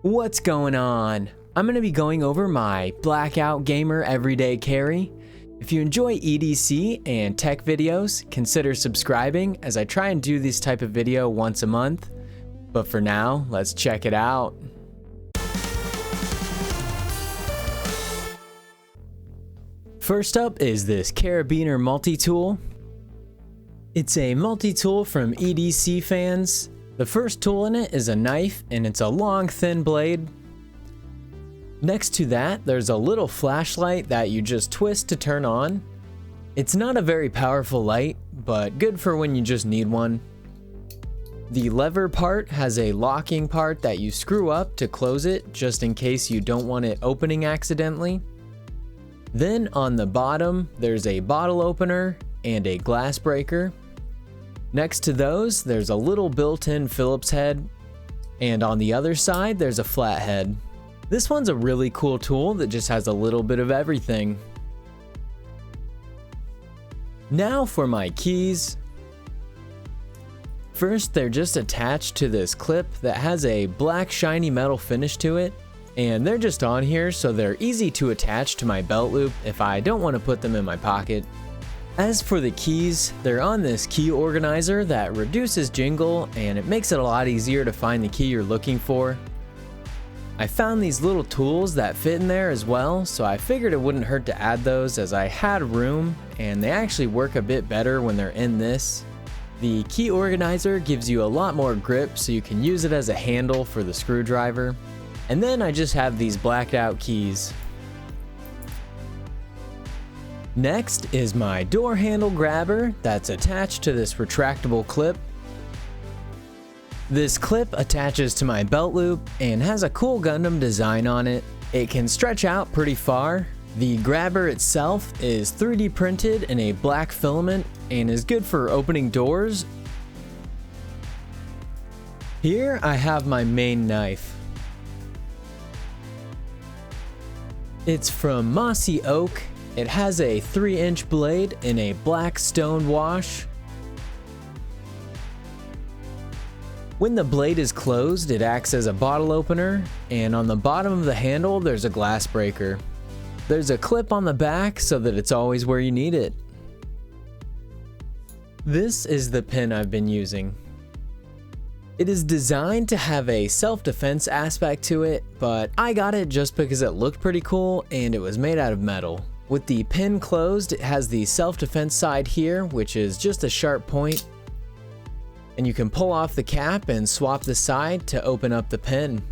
What's going on? I'm going to be going over my Blackout Gamer Everyday Carry. If you enjoy EDC and tech videos, consider subscribing as I try and do this type of video once a month. But for now, let's check it out. First up is this Carabiner multi-tool. It's a multi-tool from EDC fans. The first tool in it is a knife, and it's a long, thin blade. Next to that, there's a little flashlight that you just twist to turn on. It's not a very powerful light, but good for when you just need one. The lever part has a locking part that you screw up to close it, just in case you don't want it opening accidentally. Then on the bottom, there's a bottle opener and a glass breaker. Next to those, there's a little built-in Phillips head, and on the other side, there's a flat head. This one's a really cool tool that just has a little bit of everything. Now for my keys. First, they're just attached to this clip that has a black shiny metal finish to it, and they're just on here so they're easy to attach to my belt loop if I don't want to put them in my pocket. As for the keys, they're on this key organizer that reduces jingle, and it makes it a lot easier to find the key you're looking for. I found these little tools that fit in there as well, so I figured it wouldn't hurt to add those as I had room, and they actually work a bit better when they're in this. The key organizer gives you a lot more grip, so you can use it as a handle for the screwdriver. And then I just have these blacked out keys. Next is my door handle grabber that's attached to this retractable clip. This clip attaches to my belt loop and has a cool Gundam design on it. It can stretch out pretty far. The grabber itself is 3D printed in a black filament and is good for opening doors. Here I have my main knife. It's from Mossy Oak. It has a 3-inch blade in a black stone wash. When the blade is closed, it acts as a bottle opener, and on the bottom of the handle, there's a glass breaker. There's a clip on the back so that it's always where you need it. This is the pin I've been using. It is designed to have a self-defense aspect to it, but I got it just because it looked pretty cool and it was made out of metal. With the pin closed, it has the self-defense side here, which is just a sharp point. And you can pull off the cap and swap the side to open up the pin.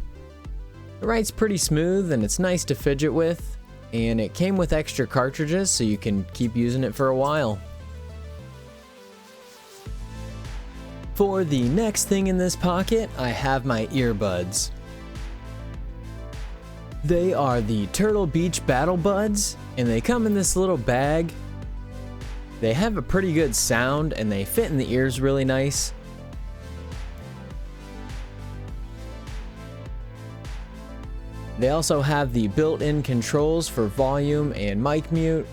It writes pretty smooth and it's nice to fidget with, and it came with extra cartridges so you can keep using it for a while. For the next thing in this pocket, I have my earbuds. They are the Turtlebeach Battle Buds, and they come in this little bag. They have a pretty good sound and they fit in the ears really nice. They also have the built-in controls for volume and mic mute.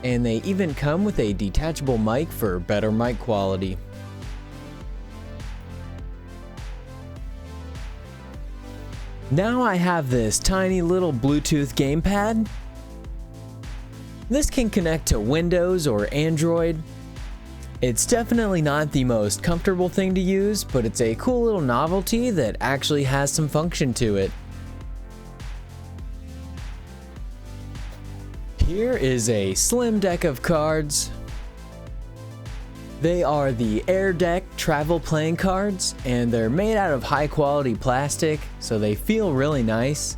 And they even come with a detachable mic for better mic quality. Now I have this tiny little Bluetooth gamepad. This can connect to Windows or Android. It's definitely not the most comfortable thing to use, but it's a cool little novelty that actually has some function to it. Here is a slim deck of cards. They are the Air Deck travel playing cards, and they're made out of high quality plastic, so they feel really nice.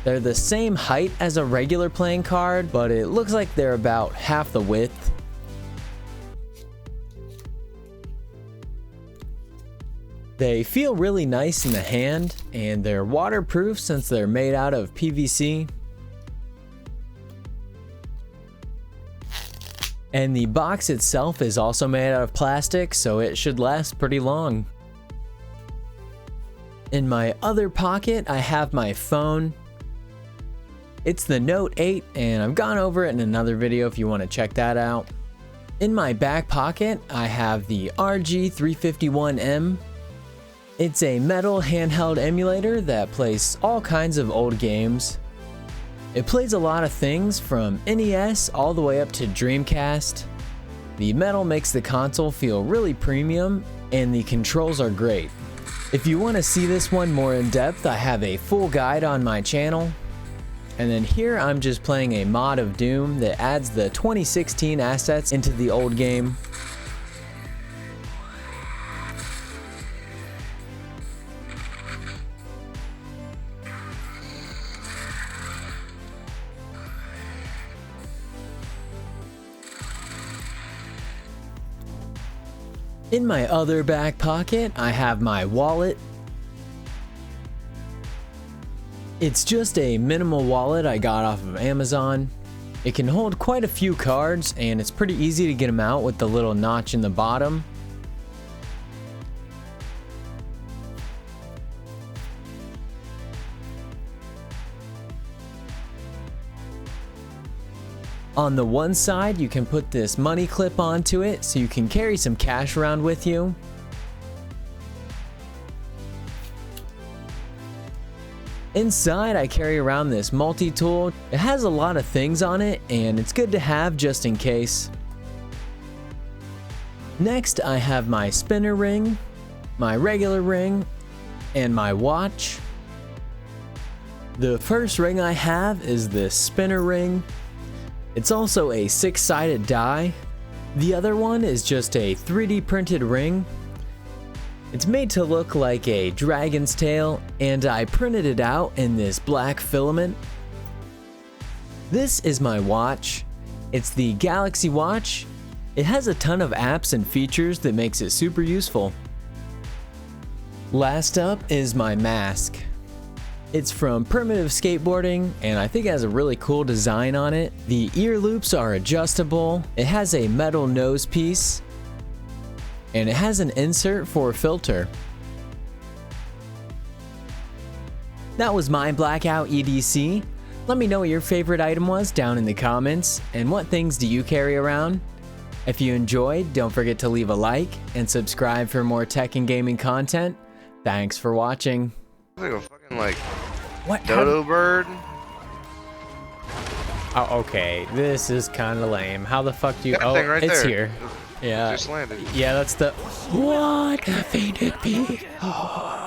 They're the same height as a regular playing card, but it looks like they're about half the width. They feel really nice in the hand, and they're waterproof since they're made out of PVC. And the box itself is also made out of plastic, so it should last pretty long. In my other pocket, I have my phone. It's the Note 8, and I've gone over it in another video if you want to check that out. In my back pocket, I have the RG351M. It's a metal handheld emulator that plays all kinds of old games. It plays a lot of things from NES all the way up to Dreamcast. The metal makes the console feel really premium, and the controls are great. If you want to see this one more in depth, I have a full guide on my channel. And then here I'm just playing a mod of Doom that adds the 2016 assets into the old game. In my other back pocket, I have my wallet. It's just a minimal wallet I got off of Amazon. It can hold quite a few cards, and it's pretty easy to get them out with the little notch in the bottom. On the one side, you can put this money clip onto it so you can carry some cash around with you. Inside, I carry around this multi-tool. It has a lot of things on it, and it's good to have just in case. Next, I have my spinner ring, my regular ring, and my watch. The first ring I have is this spinner ring. It's also a 6-sided die. The other one is just a 3D printed ring. It's made to look like a dragon's tail, and I printed it out in this black filament. This is my watch. It's the Galaxy Watch. It has a ton of apps and features that makes it super useful. Last up is my mask. It's from Primitive Skateboarding, and I think it has a really cool design on it. The ear loops are adjustable. It has a metal nose piece, and it has an insert for a filter. That was my Blackout EDC. Let me know what your favorite item was down in the comments, and what things do you carry around? If you enjoyed, don't forget to leave a like and subscribe for more tech and gaming content. Thanks for watching. Like a fucking like What? dodo bird. Oh, okay. This is kind of lame. How the fuck do you? That Oh, thing right it's there. here. Yeah. Just landed. Yeah, that's the. What? The fainted pig. Oh.